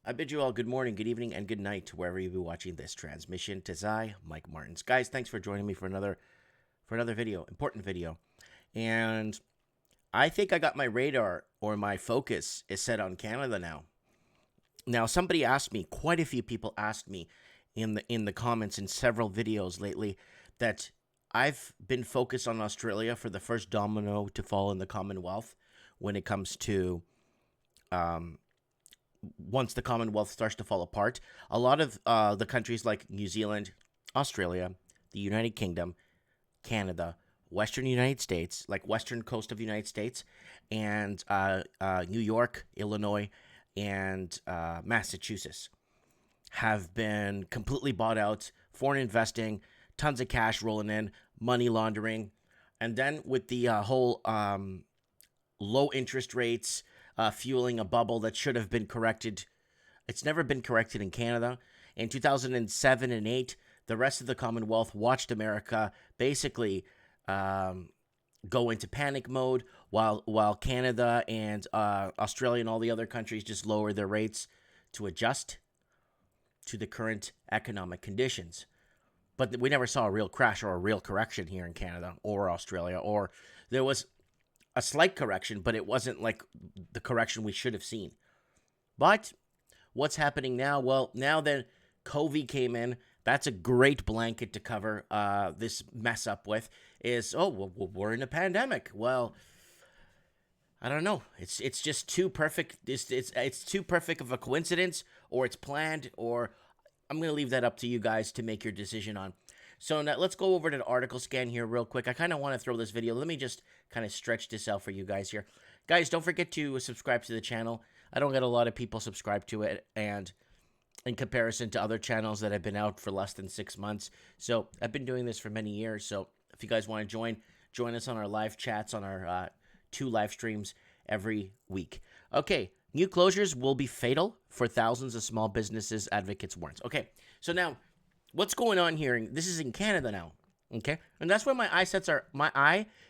I bid you all good morning, good evening, and good night to wherever you be watching this transmission. Tis I, Mike Martins. Guys, thanks for joining me for another video, important video. And I think I got my radar or my focus is set on Canada now. Now, somebody asked me, quite a few people asked me in the comments in several videos lately that I've been focused on Australia for the first domino to fall in the Commonwealth when it comes to once the Commonwealth starts to fall apart. A lot of the countries like New Zealand, Australia, the United Kingdom, Canada, Western United States, like Western coast of the United States, and New York, Illinois, and Massachusetts have been completely bought out, foreign investing, tons of cash rolling in, money laundering, and then with the whole low interest rates fueling a bubble that should have been corrected. It's never been corrected in Canada. In 2007 and 8, the rest of the Commonwealth watched America basically go into panic mode while Canada and Australia and all the other countries just lowered their rates to adjust to the current economic conditions. But we never saw a real crash or a real correction here in Canada or Australia, or there was a slight correction, but it wasn't like the correction we should have seen. But what's happening now? Well, now that COVID came in, that's a great blanket to cover this mess up with. We're in a pandemic. Well, I don't know. It's just too perfect. It's too perfect of a coincidence, or it's planned, or I'm gonna leave that up to you guys to make your decision on. So now let's go over to the article scan here real quick. I kind of want to throw this video. Let me just kind of stretch this out for you guys here. Guys, don't forget to subscribe to the channel. I don't get a lot of people subscribe to it, and in comparison to other channels that have been out for less than 6 months. So I've been doing this for many years. So if you guys want to join us on our live chats on our 2 live streams every week. Okay, new closures will be fatal for thousands of small businesses, advocates warns. Okay, so now what's going on here? This is in Canada now, okay? And that's where my eye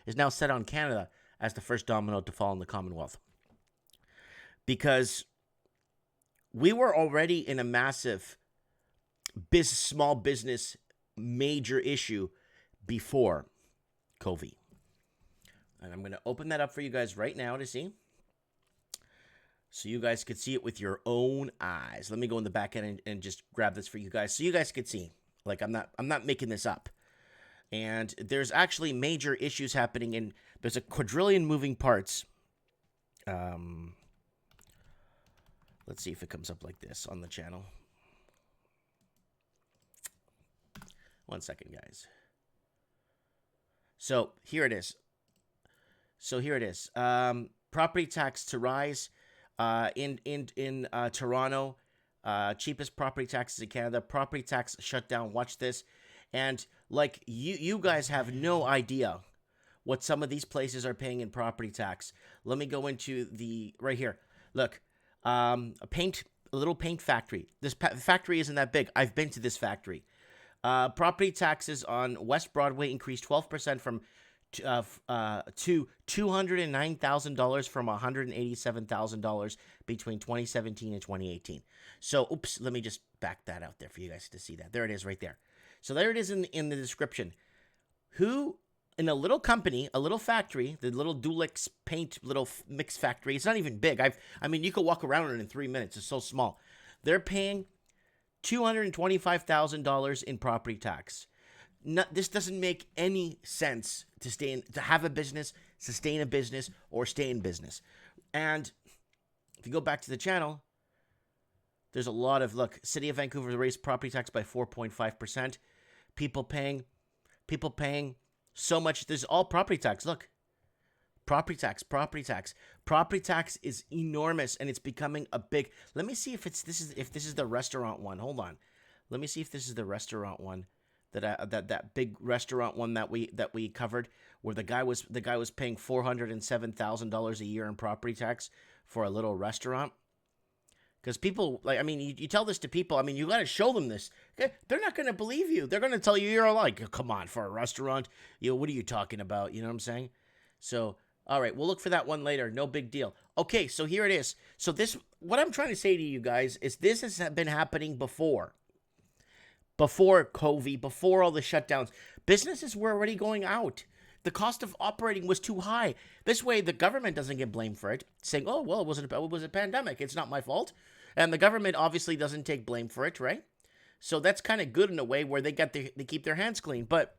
is now set on Canada as the first domino to fall in the Commonwealth. Because we were already in a massive small business major issue before COVID. And I'm going to open that up for you guys right now to see. So you guys could see it with your own eyes. Let me go in the back end and just grab this for you guys so you guys could see. Like I'm not making this up. And there's actually major issues happening, and there's a quadrillion moving parts. Let's see if it comes up like this on the channel. One second, guys. So here it is. Property tax to rise in Toronto. Cheapest property taxes in Canada. Property tax shutdown. Watch this. And like you guys have no idea what some of these places are paying in property tax. Let me go into the right here. Look, a little paint factory. This factory isn't that big. I've been to this factory. Property taxes on West Broadway increased 12% from to $209,000 from $187,000 between 2017 and 2018. So, oops, let me just back that out there for you guys to see that. There it is right there. So there it is in the description. Who, in a little company, a little factory, the little Dulux paint little mix factory, it's not even big. I mean, you could walk around it in 3 minutes. It's so small. They're paying $225,000 in property tax. This doesn't make any sense to have a business, sustain a business, or stay in business. And if you go back to the channel, there's a lot of, look, City of Vancouver raised property tax by 4.5%. People paying so much. There's all property tax. Look, property tax. Property tax is enormous, and it's becoming a big. Let me see if this is the restaurant one. Hold on. Let me see if this is the restaurant one. That big restaurant one that we covered, where the guy was paying $407,000 a year in property tax for a little restaurant. Because people, like, I mean, you tell this to people, I mean, you got to show them this. Okay? They're not going to believe you. They're going to tell you you're like, come on, for a restaurant, what are you talking about? You know what I'm saying? So All right, we'll look for that one later. No big deal. Okay, so here it is. So this, what I'm trying to say to you guys is this has been happening before COVID, before all the shutdowns. Businesses were already going out. The cost of operating was too high. This way, the government doesn't get blamed for it, saying, "Oh, well, it was a pandemic. It's not my fault," and the government obviously doesn't take blame for it, right? So that's kind of good in a way where they keep their hands clean, but.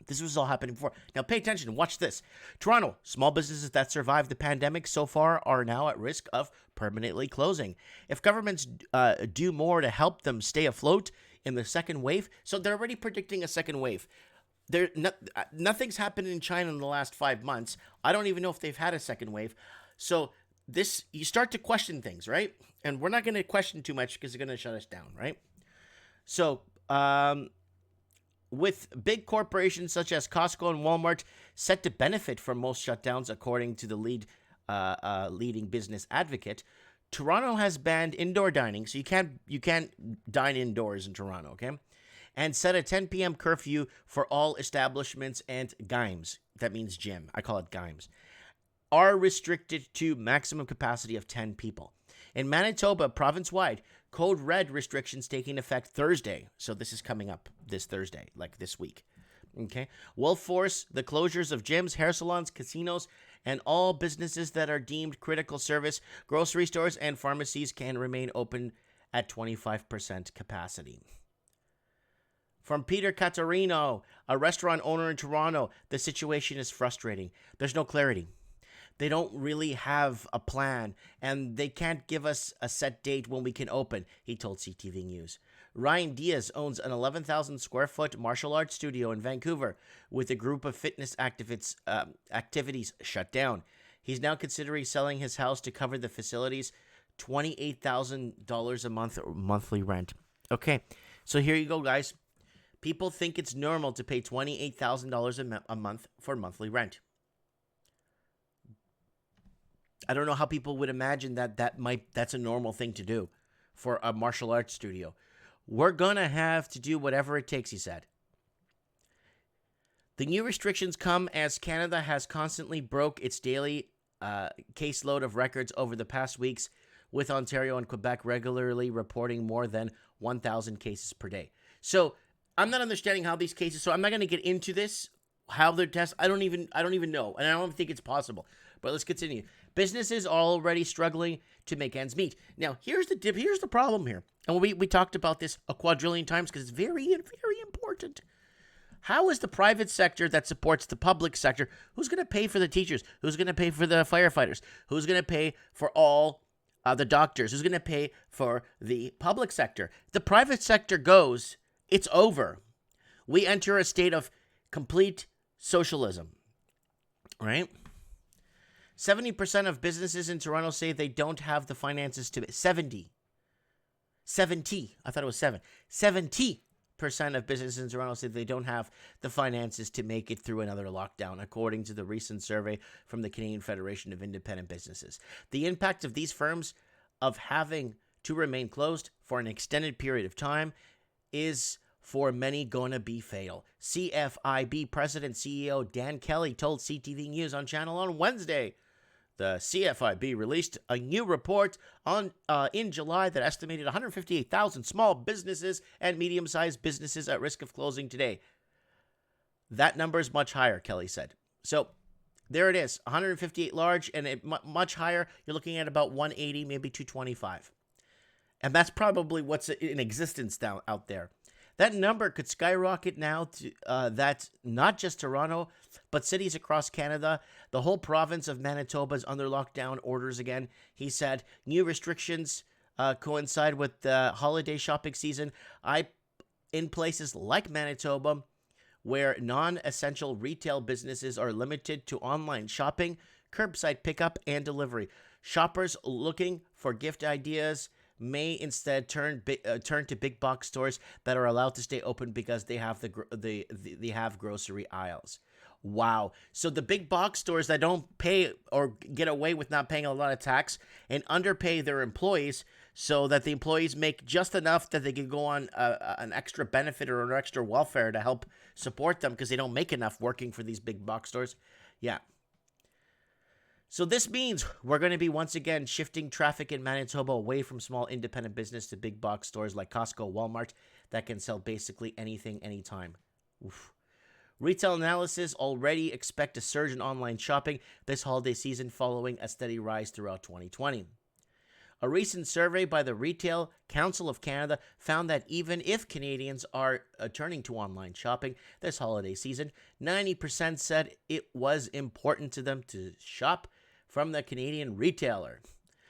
This was all happening before. Now pay attention. Watch this. Toronto, small businesses that survived the pandemic so far are now at risk of permanently closing. If governments do more to help them stay afloat in the second wave, so they're already predicting a second wave. Nothing's happened in China in the last 5 months. I don't even know if they've had a second wave. So this, you start to question things, right? And we're not going to question too much because they're going to shut us down, right? So, with big corporations such as Costco and Walmart set to benefit from most shutdowns, according to the leading business advocate, Toronto has banned indoor dining, so you can't dine indoors in Toronto, okay? And set a 10 p.m. curfew for all establishments and gyms. That means gym. I call it gyms. Are restricted to maximum capacity of 10 people. In Manitoba, province-wide, Code Red restrictions taking effect Thursday. So this is coming up this Thursday, like this week. Okay. Will force the closures of gyms, hair salons, casinos, and all businesses that are deemed critical service. Grocery stores and pharmacies can remain open at 25% capacity. From Peter Catarino, a restaurant owner in Toronto, the situation is frustrating. There's no clarity. They don't really have a plan, and they can't give us a set date when we can open, he told CTV News. Ryan Diaz owns an 11,000 square foot martial arts studio in Vancouver with a group of fitness activities shut down. He's now considering selling his house to cover the facility's $28,000 a month monthly rent. Okay, so here you go, guys. People think it's normal to pay $28,000 a month for monthly rent. I don't know how people would imagine that's a normal thing to do for a martial arts studio. We're going to have to do whatever it takes, he said. The new restrictions come as Canada has constantly broke its daily caseload of records over the past weeks, with Ontario and Quebec regularly reporting more than 1,000 cases per day. So I'm not understanding how these cases, so I'm not going to get into this, how they're tested. I don't even know, and I don't think it's possible. But let's continue. Businesses are already struggling to make ends meet. Now, here's the problem here. And we talked about this a quadrillion times because it's very, very important. How is the private sector that supports the public sector, who's going to pay for the teachers? Who's going to pay for the firefighters? Who's going to pay for all the doctors? Who's going to pay for the public sector? The private sector goes, it's over. We enter a state of complete socialism, right? 70% of businesses in Toronto say they don't have the finances to 70. I thought it was 7. 70% of businesses in Toronto say they don't have the finances to make it through another lockdown, according to the recent survey from the Canadian Federation of Independent Businesses. The impact of these firms of having to remain closed for an extended period of time is for many going to be fatal. CFIB President CEO Dan Kelly told CTV News on Channel on Wednesday. The CFIB released a new report in July that estimated 158,000 small businesses and medium-sized businesses at risk of closing today. That number is much higher, Kelly said. So there it is, 158 large, and much higher. You're looking at about 180, maybe 225. And that's probably what's in existence out there. That number could skyrocket now to that's not just Toronto, but cities across Canada. The whole province of Manitoba is under lockdown orders again. He said new restrictions coincide with the holiday shopping season. In places like Manitoba, where non-essential retail businesses are limited to online shopping, curbside pickup, and delivery. Shoppers looking for gift ideas may instead turn to big box stores that are allowed to stay open because they have they have grocery aisles. Wow. So the big box stores that don't pay or get away with not paying a lot of tax and underpay their employees so that the employees make just enough that they can go on an extra benefit or an extra welfare to help support them because they don't make enough working for these big box stores. Yeah. So this means we're going to be once again shifting traffic in Manitoba away from small independent business to big box stores like Costco, Walmart that can sell basically anything, anytime. Oof. Retail analysis already expect a surge in online shopping this holiday season following a steady rise throughout 2020. A recent survey by the Retail Council of Canada found that even if Canadians are turning to online shopping this holiday season, 90% said it was important to them to shop from the Canadian retailer.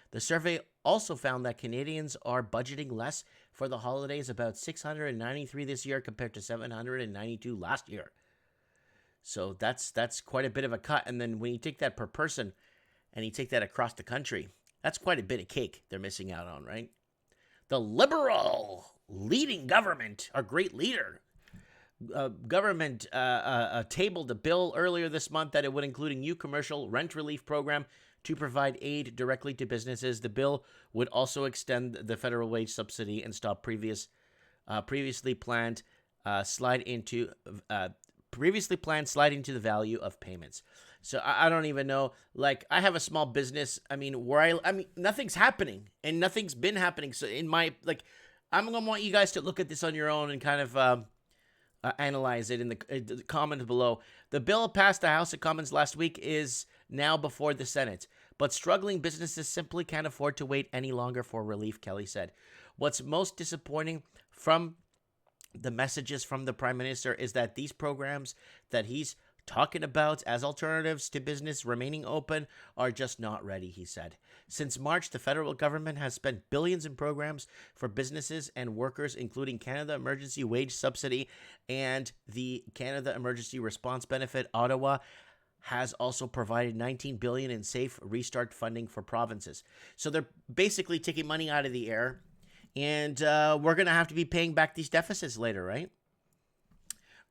The survey also found that Canadians are budgeting less for the holidays, about 693 this year compared to 792 last year. So that's quite a bit of a cut. And then when you take that per person and you take that across the country, that's quite a bit of cake they're missing out on, right? The Liberal leading government, our great leader, government tabled a bill earlier this month that it would include a new commercial rent relief program to provide aid directly to businesses. The bill would also extend the federal wage subsidy and stop previously planned slide into the value of payments. So I don't even know. Like, I have a small business. I mean, nothing's happening and nothing's been happening. So I'm gonna want you guys to look at this on your own and kind of analyze it in the comments below. The bill passed the House of Commons last week is now before the Senate, but struggling businesses simply can't afford to wait any longer for relief, Kelly said. What's most disappointing from the messages from the Prime Minister is that these programs that he's talking about as alternatives to business remaining open are just not ready, he said. Since March, the federal government has spent billions in programs for businesses and workers, including Canada Emergency Wage Subsidy and the Canada Emergency Response Benefit. Ottawa has also provided $19 billion in safe restart funding for provinces. So they're basically taking money out of the air, and we're going to have to be paying back these deficits later, right?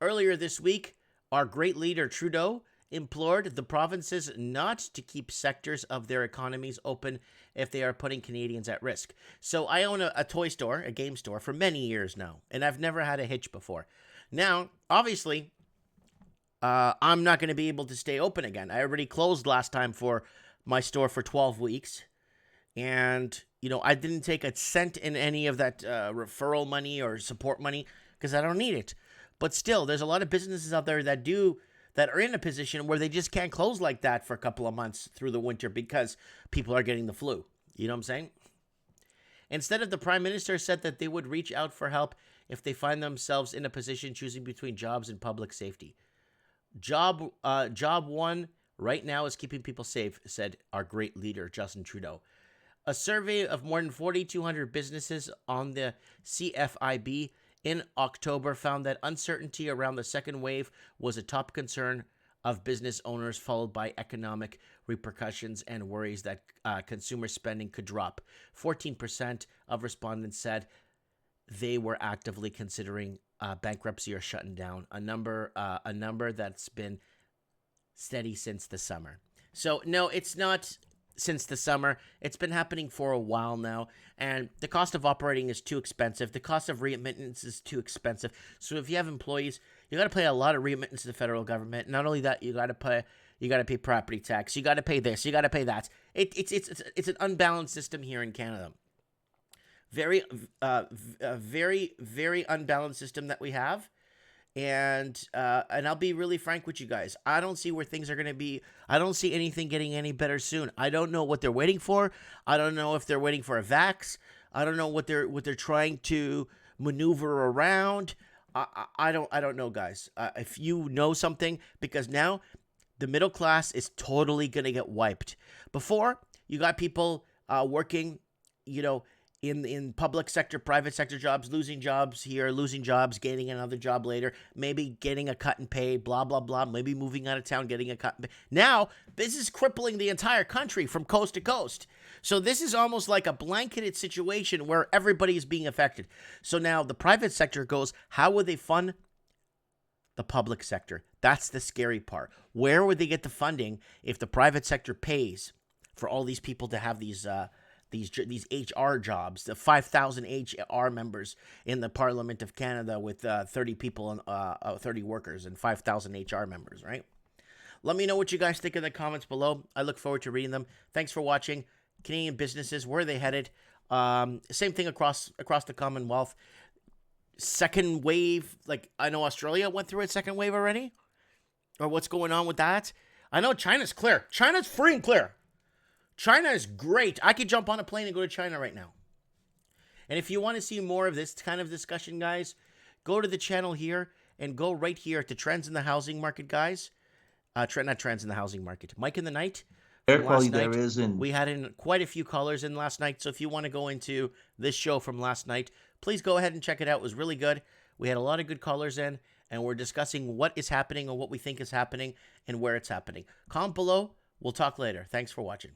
Earlier this week, our great leader Trudeau implored the provinces not to keep sectors of their economies open if they are putting Canadians at risk. So I own a toy store, a game store, for many years now, and I've never had a hitch before. Now, obviously, I'm not going to be able to stay open again. I already closed last time for my store for 12 weeks, and I didn't take a cent in any of that referral money or support money because I don't need it. But still, there's a lot of businesses out there that are in a position where they just can't close like that for a couple of months through the winter because people are getting the flu. You know what I'm saying? Instead, the Prime Minister said that they would reach out for help if they find themselves in a position choosing between jobs and public safety. Job one right now is keeping people safe, said our great leader, Justin Trudeau. A survey of more than 4,200 businesses on the CFIB in October found that uncertainty around the second wave was a top concern of business owners, followed by economic repercussions and worries that consumer spending could drop. 14% of respondents said they were actively considering bankruptcy or shutting down, a number that's been steady since the summer. So no, it's not since the summer. It's been happening for a while now, and the cost of operating is too expensive. The cost of remittance is too expensive. So if you have employees, you got to pay a lot of remittance to the federal government. Not only that, you got to pay property tax. You got to pay this. You got to pay that. It's an unbalanced system here in Canada. Very unbalanced system that we have. And I'll be really frank with you guys. I don't see where things are going to be. I don't see anything getting any better soon. I don't know what they're waiting for. I don't know if they're waiting for a vax. I don't know what they're trying to maneuver around. I don't know, guys. If you know something, because now the middle class is totally going to get wiped. Before, you got people working, in public sector, private sector jobs, losing jobs here, losing jobs, gaining another job later, maybe getting a cut in pay, blah, blah, blah, maybe moving out of town, getting a cut in pay. Now, this is crippling the entire country from coast to coast. So this is almost like a blanketed situation where everybody is being affected. So now the private sector goes, how would they fund the public sector? That's the scary part. Where would they get the funding if the private sector pays for all these people to have these HR jobs, the 5,000 HR members in the Parliament of Canada with 30 people and 30 workers and 5,000 HR members, right? Let me know what you guys think in the comments below. I look forward to reading them. Thanks for watching. Canadian businesses, where are they headed? Same thing across the Commonwealth. Second wave, like I know Australia went through a second wave already. Or what's going on with that? I know China's clear. China's free and clear. China is great. I could jump on a plane and go to China right now. And if you want to see more of this kind of discussion, guys, go to the channel here and go right here to Trends in the Housing Market, guys. Not Trends in the Housing Market. Mike in the Night. Air quality there is in. We had in quite a few callers in last night. So if you want to go into this show from last night, please go ahead and check it out. It was really good. We had a lot of good callers in, and we're discussing what is happening and what we think is happening and where it's happening. Comment below. We'll talk later. Thanks for watching.